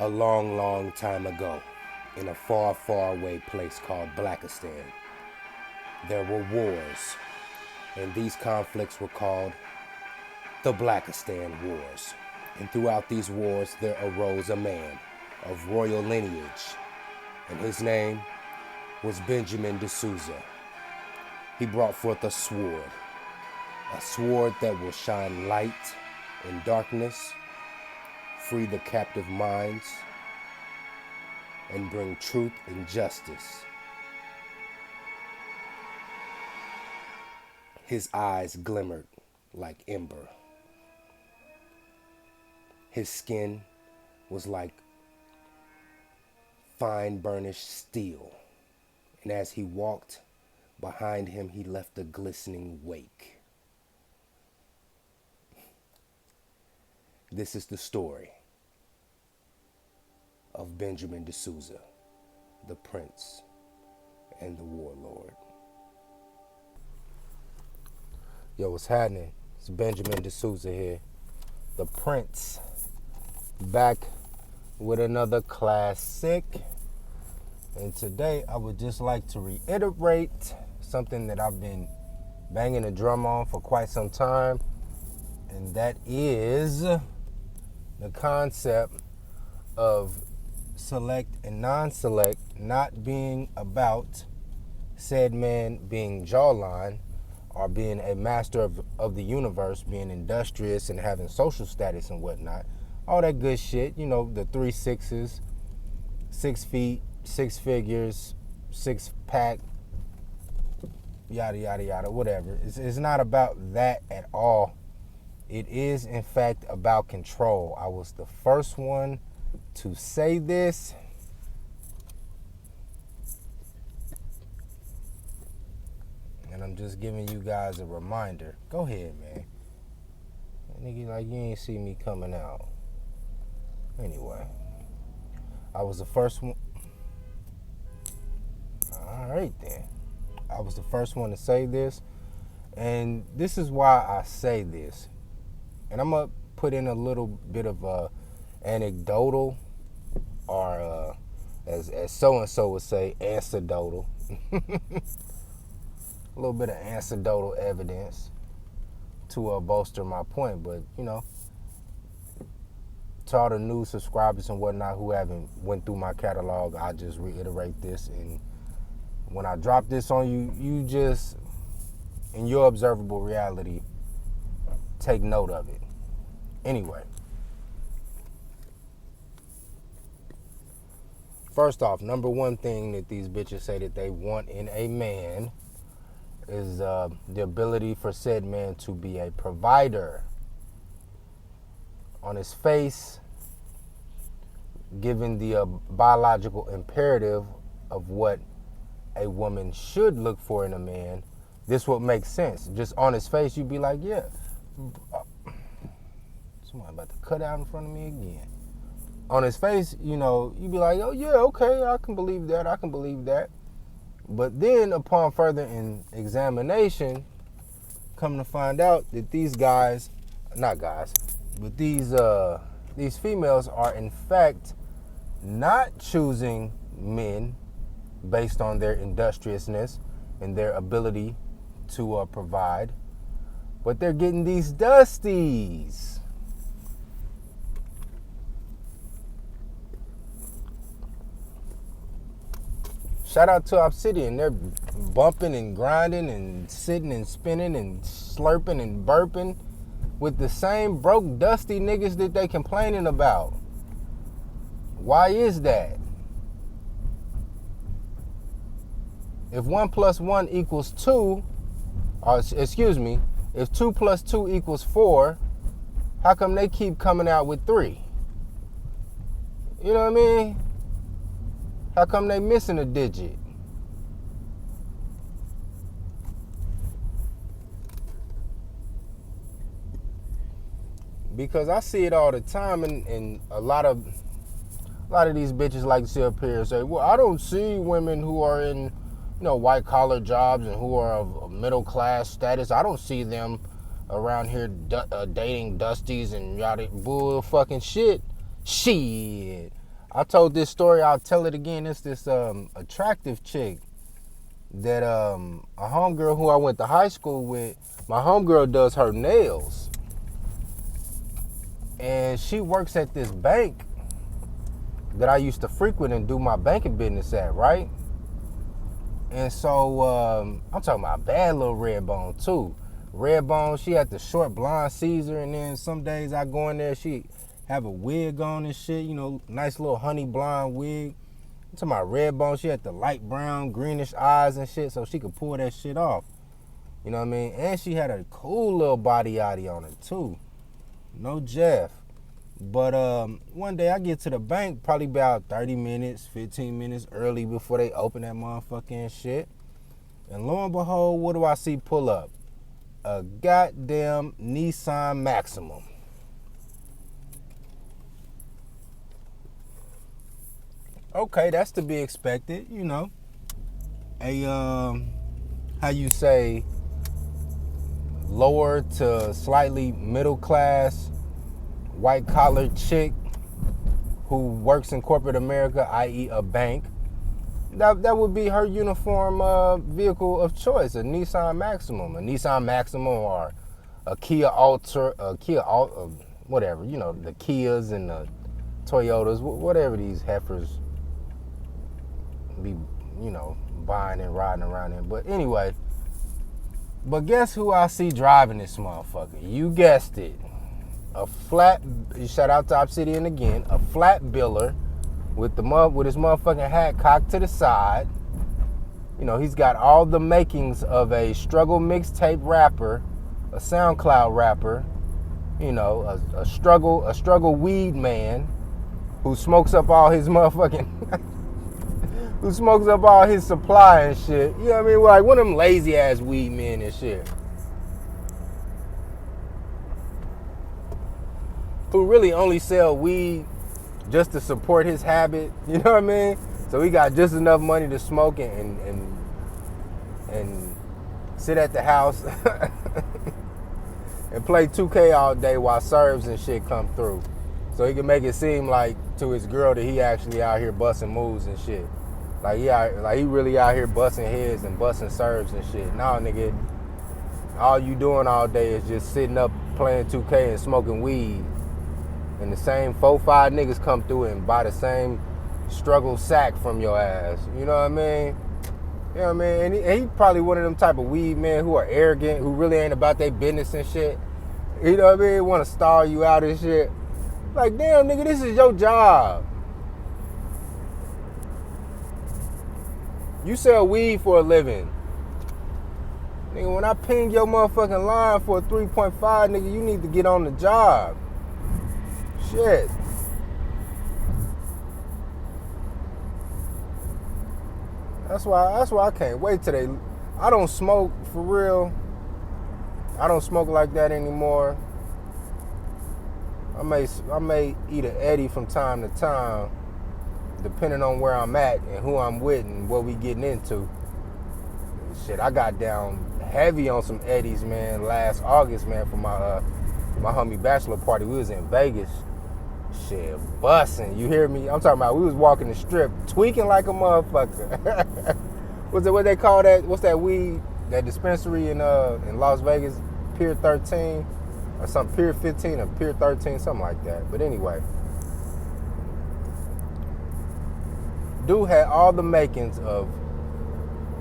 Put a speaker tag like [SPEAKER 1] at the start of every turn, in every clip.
[SPEAKER 1] A long, long time ago, in a far, far away place called Blackistan, there were wars, and these conflicts were called the Blackistan Wars. And throughout these wars, there arose a man of royal lineage, and his name was BenjaminDeSouza. He brought forth a sword that will shine light in darkness, free the captive minds, and bring truth and justice. His eyes glimmered like ember. His skin was like fine burnished steel, and as he walked, behind him he left a glistening wake. This is the story of BenjaminDeSouza, the Prince and the Warlord. Yo, what's happening? It's BenjaminDeSouza here, the Prince, back with another classic. And today I would just like to reiterate something that I've been banging a drum on for quite some time, and that is the concept of select and non-select not being about said man being jawline or being a master of the universe, being industrious and having social status and whatnot. All that good shit, you know, the 3 6s, 6 feet, 6 figures, 6 pack, yada, yada, yada, whatever. It's not about that at all. It is, in fact, about control. I was the first one to say this. And I'm just giving you guys a reminder. Go ahead, man. Nigga, like you ain't see me coming out. Anyway, I was the first one. All right, then. I was the first one to say this. And this is why I say this. And I'm going to put in a little bit of anecdotal, or as so-and-so would say, anecdotal. A little bit of anecdotal evidence to bolster my point. But, you know, to all the new subscribers and whatnot who haven't went through my catalog, I just reiterate this. And when I drop this on you, you just, in your observable reality, take note of it. Anyway, first off, number one thing that these bitches say that they want in a man is the ability for said man to be a provider. On his face, given the biological imperative of what a woman should look for in a man, this would make sense. Just on his face, you'd be like, yeah. Somebody about to cut out in front of me again. On his face, you know, you'd be like, oh, yeah, okay, I can believe that. But then upon further examination, come to find out that these guys, not guys, but these females are in fact not choosing men based on their industriousness and their ability to provide, but they're getting these dusties. Shout out to Obsidian. They're bumping and grinding and sitting and spinning and slurping and burping with the same broke, dusty niggas that they complaining about. Why is that? If 1 + 1 = 2, or excuse me, if 2 + 2 = 4, how come they keep coming out with 3? You know what I mean? How come they missing a digit? Because I see it all the time, and a lot of these bitches like to sit up here and say, well, I don't see women who are in, you know, white collar jobs and who are of middle class status. I don't see them around here dating dusties and yada bull fucking shit. Shit. I told this story, I'll tell it again. It's this attractive chick that a homegirl who I went to high school with, my homegirl does her nails. And she works at this bank that I used to frequent and do my banking business at, right? And so I'm talking about a bad little red bone too. Red bone, she had the short blonde Caesar, and then some days I go in there, she have a wig on and shit, you know, nice little honey blonde wig. I'm talking about red bone, she had the light brown, greenish eyes and shit, so she could pull that shit off. You know what I mean? And she had a cool little body yaddy on it too. No Jeff. But one day I get to the bank probably about 30 minutes, 15 minutes early before they open that motherfucking shit. And lo and behold, what do I see pull up? A goddamn Nissan Maximum. Okay, that's to be expected, you know. A, how you say, lower to slightly middle class, white collar chick who works in corporate America, i.e. a bank. That would be her uniform vehicle of choice, a Nissan Maximum or a Kia Altra, whatever, you know, the Kias and the Toyotas, whatever these heifers be, you know, buying and riding around in. But anyway, but guess who I see driving this motherfucker? You guessed it. A flat, shout out to Obsidian again, a flat biller with his motherfucking hat cocked to the side. You know, he's got all the makings of a struggle mixtape rapper, a SoundCloud rapper, you know, a struggle weed man who smokes up all his motherfucking who smokes up all his supply and shit. You know what I mean? Like one of them lazy ass weed men and shit. Who really only sell weed just to support his habit, you know what I mean? So he got just enough money to smoke and sit at the house and play 2K all day while serves and shit come through. So he can make it seem like to his girl that he actually out here busting moves and shit. Like he really out here busting heads and busting serves and shit. Nah, nigga, all you doing all day is just sitting up playing 2K and smoking weed. And the same 4-5 niggas come through and buy the same struggle sack from your ass. You know what I mean? You know what I mean? And he probably one of them type of weed men who are arrogant, who really ain't about their business and shit. You know what I mean? Want to stall you out and shit. Like, damn, nigga, this is your job. You sell weed for a living. Nigga, when I ping your motherfucking line for a 3.5, nigga, you need to get on the job. Shit. That's why I can't wait today. I don't smoke for real. I don't smoke like that anymore. I may eat an Eddie from time to time, depending on where I'm at and who I'm with and what we getting into. Shit, I got down heavy on some Eddies, man, last August, man, for my homie bachelor party. We was in Vegas. Shit, busting. You hear me? I'm talking about we was walking the strip, tweaking like a motherfucker. What's it? What they call that? What's that weed? That dispensary in Las Vegas, Pier 13 or something, Pier 15 or Pier 13, something like that. But anyway, dude had all the makings of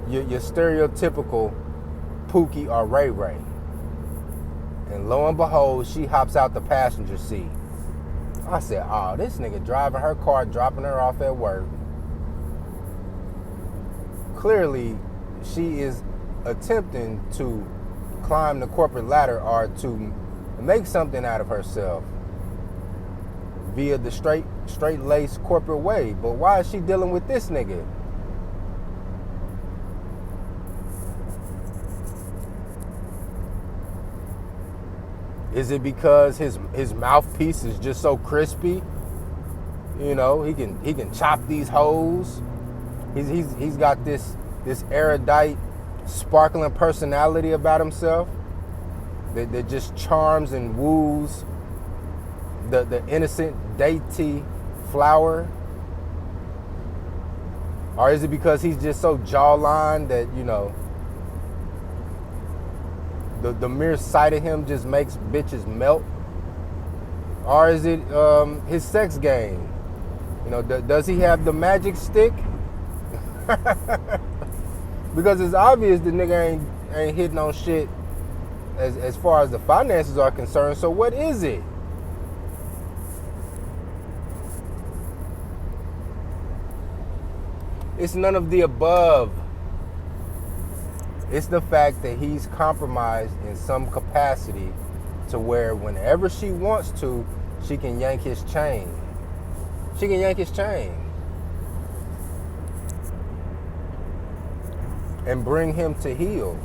[SPEAKER 1] your stereotypical Pookie or Ray Ray. And lo and behold, she hops out the passenger seat. I said, oh, this nigga driving her car, dropping her off at work. Clearly, she is attempting to climb the corporate ladder or to make something out of herself via the straight-laced corporate way. But why is she dealing with this nigga? Is it because his mouthpiece is just so crispy? You know, he can chop these hoes. He's got this erudite, sparkling personality about himself that just charms and woos the innocent, dainty flower Or is it because he's just so jawline that, the mere sight of him just makes bitches melt? Or is it his sex game? Does he have the magic stick? Because it's obvious the nigga ain't hitting on shit as far as the finances are concerned. So what is it? It's none of the above. It's the fact that he's compromised in some capacity to where whenever she wants to, she can yank his chain. She can yank his chain. And bring him to heel.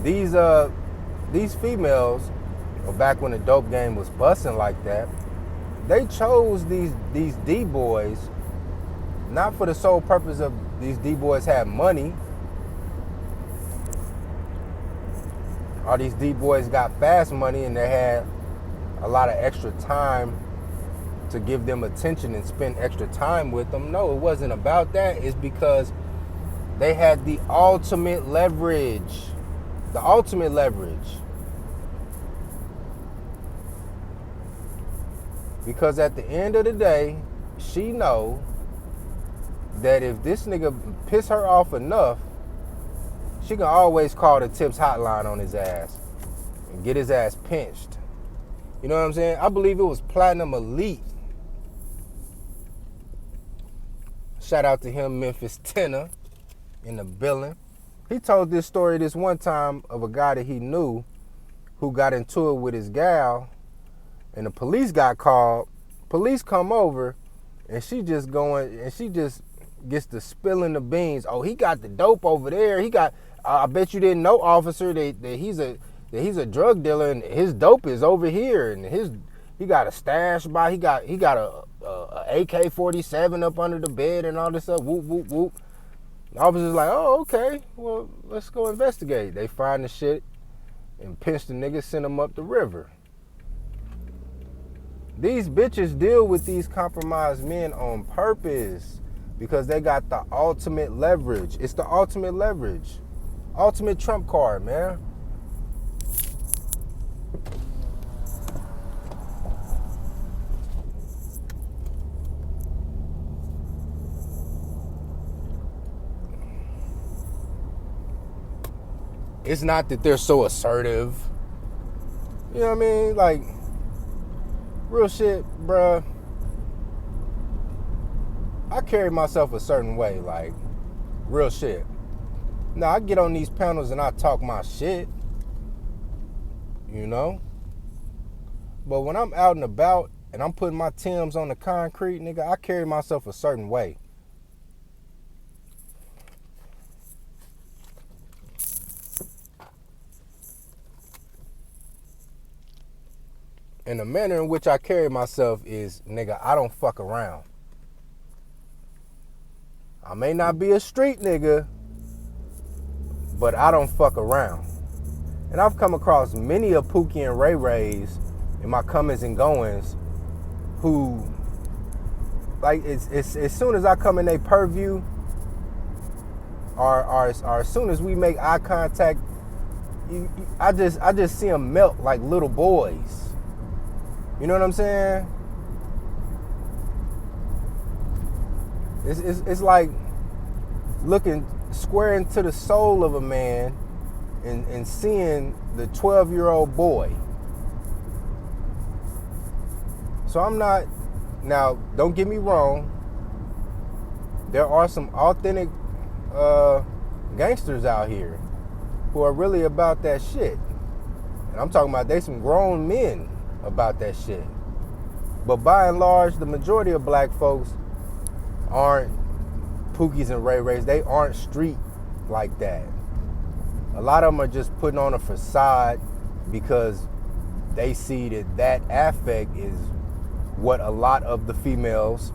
[SPEAKER 1] These females, back when the dope game was busting like that, they chose these D-boys not for the sole purpose of these D-boys had money, or these D-boys got fast money and they had a lot of extra time to give them attention and spend extra time with them. No, it wasn't about that. It's because they had the ultimate leverage. The ultimate leverage. Because at the end of the day, she know that if this nigga piss her off enough, she can always call the tips hotline on his ass and get his ass pinched. You know what I'm saying? I believe it was Platinum Elite. Shout out to him, Memphis Tenor, in the building. He told this story this one time of a guy that he knew who got into it with his gal, and the police got called. Police come over, and she just gets to spilling the beans. Oh, he got the dope over there. I bet you didn't know, officer, that he's a drug dealer, and his dope is over here, and he got a stash by. He got a AK-47 up under the bed and all this stuff. Whoop whoop whoop. The officer's like, oh, okay, well, let's go investigate. They find the shit and pinch the nigga, send him up the river. These bitches deal with these compromised men on purpose because they got the ultimate leverage. It's the ultimate leverage. Ultimate trump card, man. It's not that they're so assertive. You know what I mean? Like, real shit, bruh. I carry myself a certain way, like, real shit. Now, I get on these panels and I talk my shit, But when I'm out and about and I'm putting my Timbs on the concrete, nigga, I carry myself a certain way. And the manner in which I carry myself is, nigga, I don't fuck around. I may not be a street nigga, but I don't fuck around. And I've come across many a Pookie and Ray Rays in my comings and goings who, like, as soon as I come in their purview, or as soon as we make eye contact, I just see them melt like little boys. You know what I'm saying? It's like looking square into the soul of a man and seeing the 12-year-old boy. So I'm not, now don't get me wrong, there are some authentic gangsters out here who are really about that shit. And I'm talking about they some grown men about that shit. But by and large, the majority of black folks aren't Pookies and Ray Rays. They aren't street like that. A lot of them are just putting on a facade because they see that affect is what a lot of the females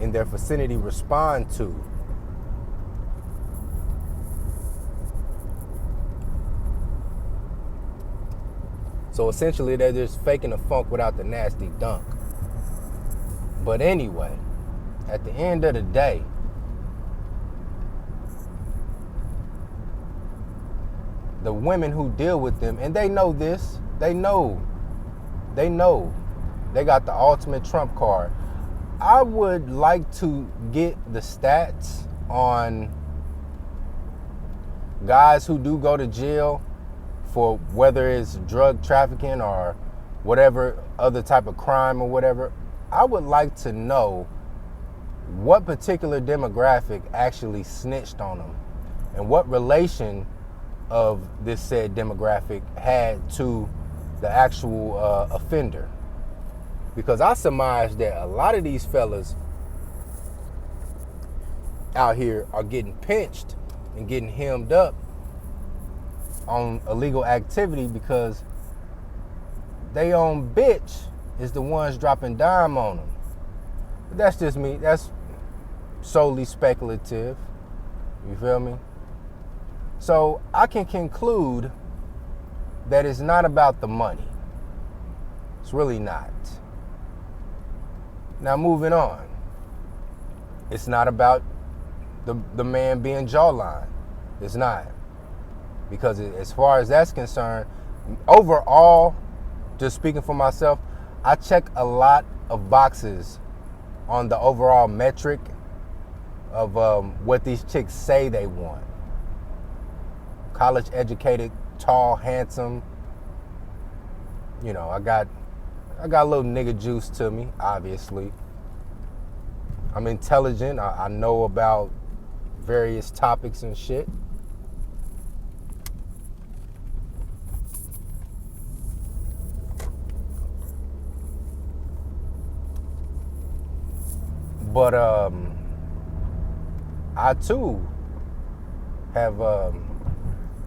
[SPEAKER 1] in their vicinity respond to. So essentially, they're just faking the funk without the nasty dunk. But anyway, at the end of the day, the women who deal with them, and they know this, they know they got the ultimate trump card. I would like to get the stats on guys who do go to jail for whether it's drug trafficking or whatever other type of crime or whatever. I would like to know what particular demographic actually snitched on them and what relation of this said demographic had to the actual offender. Because I surmise that a lot of these fellas out here are getting pinched and getting hemmed up on illegal activity because they own bitch is the ones dropping dime on them. But that's just me. That's solely speculative. You feel me? So I can conclude that it's not about the money. It's really not. Now moving on. It's not about the man being jawline. It's not. Because as far as that's concerned, overall, just speaking for myself, I check a lot of boxes on the overall metric of what these chicks say they want. College educated, tall, handsome. You know, I got a little nigga juice to me, obviously. I'm intelligent. I know about various topics and shit. But I too have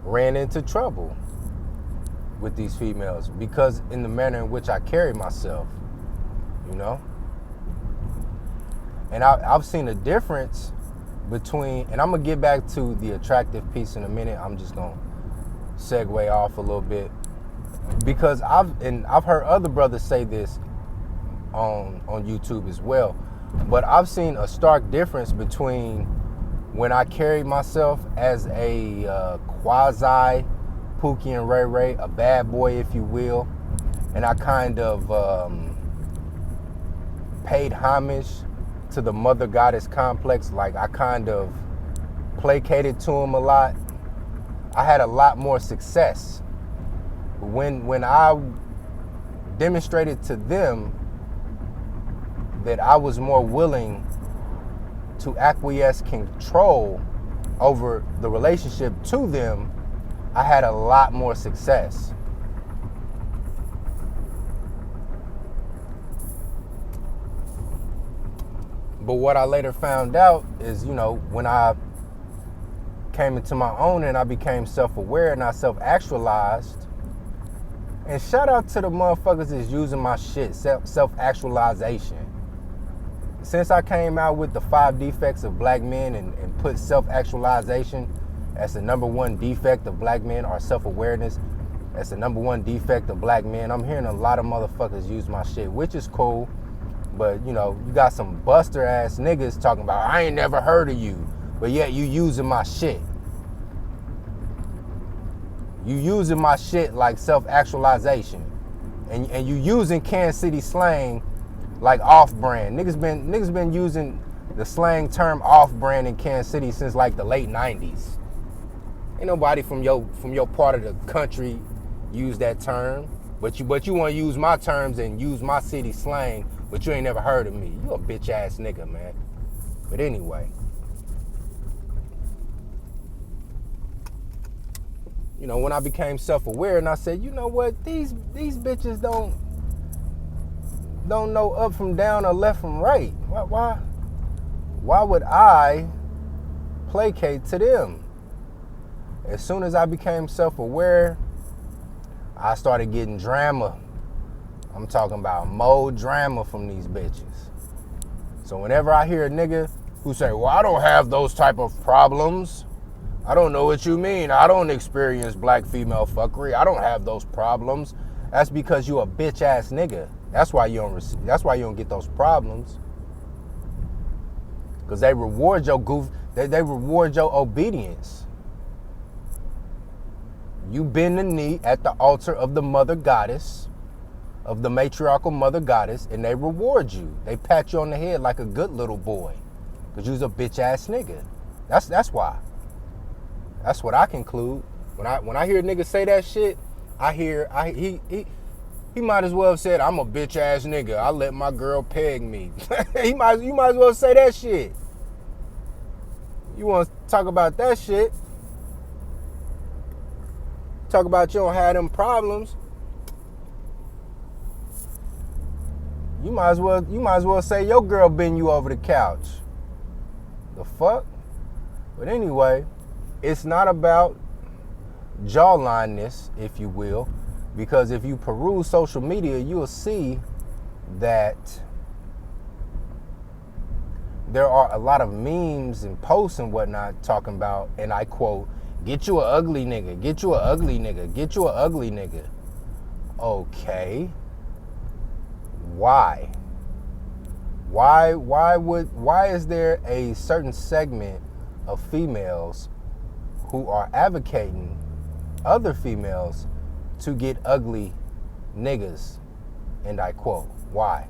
[SPEAKER 1] ran into trouble with these females because in the manner in which I carry myself, you know? And I've seen a difference between, and I'm gonna get back to the attractive piece in a minute. I'm just gonna segue off a little bit because I've heard other brothers say this on YouTube as well. But I've seen a stark difference between when I carry myself as a quasi Pookie and Ray Ray, a bad boy, if you will, and I kind of paid homage to the mother goddess complex. Like I kind of placated to him a lot. I had a lot more success when I demonstrated to them that I was more willing to acquiesce control over the relationship to them. I had a lot more success. But what I later found out is, you know, when I came into my own and I became self-aware and I self-actualized, and shout out to the motherfuckers that's using my shit, self-actualization. Since I came out with the 5 defects of black men and put self-actualization as the number one defect of black men, or self-awareness as the number one defect of black men, I'm hearing a lot of motherfuckers use my shit, which is cool. But, you know, you got some buster ass niggas talking about, I ain't never heard of you, but yet you using my shit. You using my shit like self-actualization. And you using Kansas City slang like off-brand. Niggas been using the slang term off-brand in Kansas City since like the late 90s. Ain't nobody from your part of the country use that term. But you want to use my terms and use my city slang, but you ain't never heard of me. You a bitch ass nigga, man. But anyway. You know, when I became self-aware and I said, you know what, these bitches don't know up from down or left from right. Why would I placate to them? As soon as I became self-aware, I started getting drama. I'm talking about more drama from these bitches. So whenever I hear a nigga who say, well, I don't have those type of problems, I don't know what you mean, I don't experience black female fuckery, I don't have those problems, that's because you a bitch ass nigga. That's why you don't get those problems. Because they reward your they reward your obedience. You bend the knee at the altar of the mother goddess, of the matriarchal mother goddess, and they reward you. They pat you on the head like a good little boy. Because you's a bitch ass nigga. That's why. That's what I conclude. When I hear niggas say that shit, he might as well have said, I'm a bitch ass nigga. I let my girl peg me. You might as well say that shit. You want to talk about that shit? Talk about you don't have them problems. You might as well say your girl bend you over the couch. The fuck? But anyway, it's not about jawlineness, if you will, because if you peruse social media, you'll see that there are a lot of memes and posts and whatnot talking about, and I quote, get you an ugly nigga, get you an ugly nigga, get you an ugly nigga. Okay. Why? Why is there a certain segment of females who are advocating other females to get ugly niggas? And I quote, why?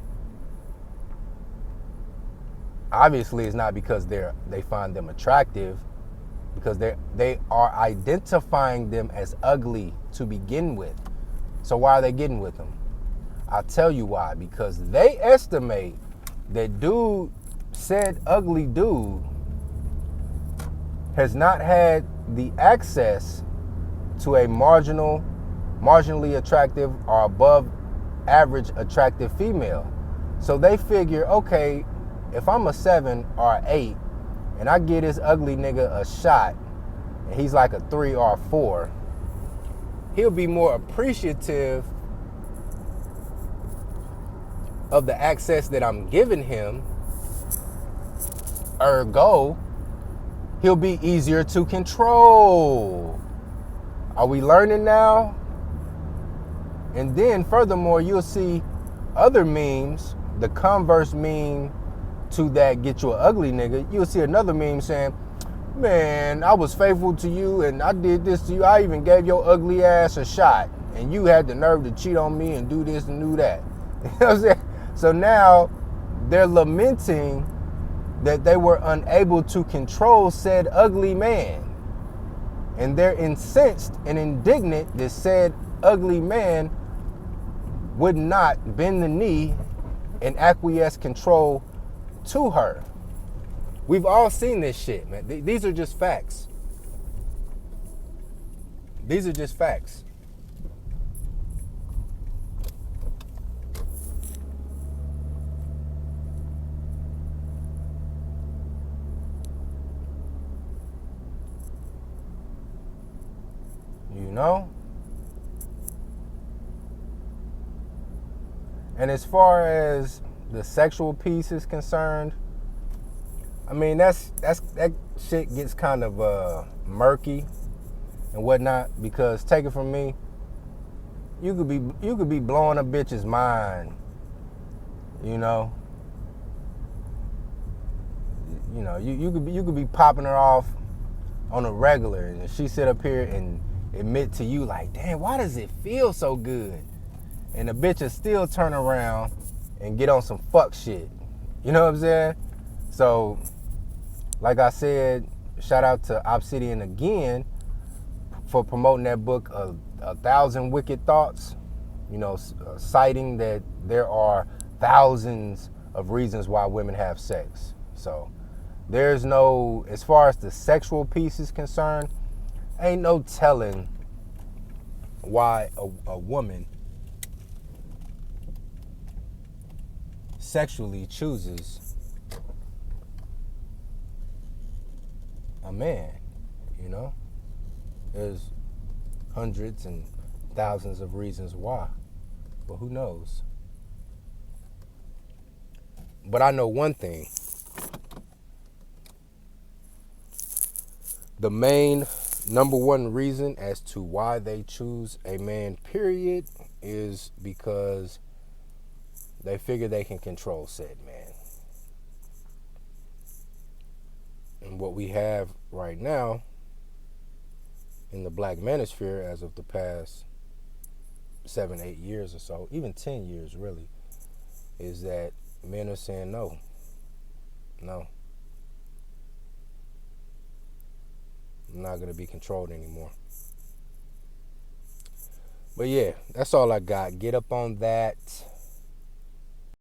[SPEAKER 1] Obviously, it's not because they find them attractive, because they are identifying them as ugly to begin with. So why are they getting with them? I'll tell you why. Because they estimate that said ugly dude has not had the access to a marginally attractive or above average attractive female. So they figure, okay, if I'm a 7 or an 8 and I give this ugly nigga a shot and he's like a 3 or a 4, he'll be more appreciative of the access that I'm giving him. Ergo, he'll be easier to control. Are we learning now? And then furthermore, you'll see other memes, the converse meme to that get you an ugly nigga. You'll see another meme saying, man, I was faithful to you and I did this to you. I even gave your ugly ass a shot and you had the nerve to cheat on me and do this and do that. You know what I'm saying? So now they're lamenting that they were unable to control said ugly man. And they're incensed and indignant that said ugly man would not bend the knee and acquiesce control to her. We've all seen this shit, man. These are just facts. These are just facts. You know? And as far as the sexual piece is concerned, I mean, that shit gets kind of murky and whatnot, because take it from me, you could be blowing a bitch's mind, you know. You know, you could be popping her off on a regular, and she sit up here and admit to you like, damn, why does it feel so good? And the bitch will still turn around and get on some fuck shit. You know what I'm saying? So, like I said, shout out to Obsidian again for promoting that book, 1,000 Wicked Thoughts. You know, citing that there are thousands of reasons why women have sex. So, there's no, as far as the sexual piece is concerned, ain't no telling why a woman sexually chooses a man, you know? There's hundreds and thousands of reasons why, but who knows? But I know one thing. The main number one reason as to why they choose a man, period, is because they figure they can control said man. what we have right now in the black manosphere as of the past 7, 8 years or so, even 10 years really, is that men are saying no. No. I'm not going to be controlled anymore. But yeah, that's all I got. Get up on that.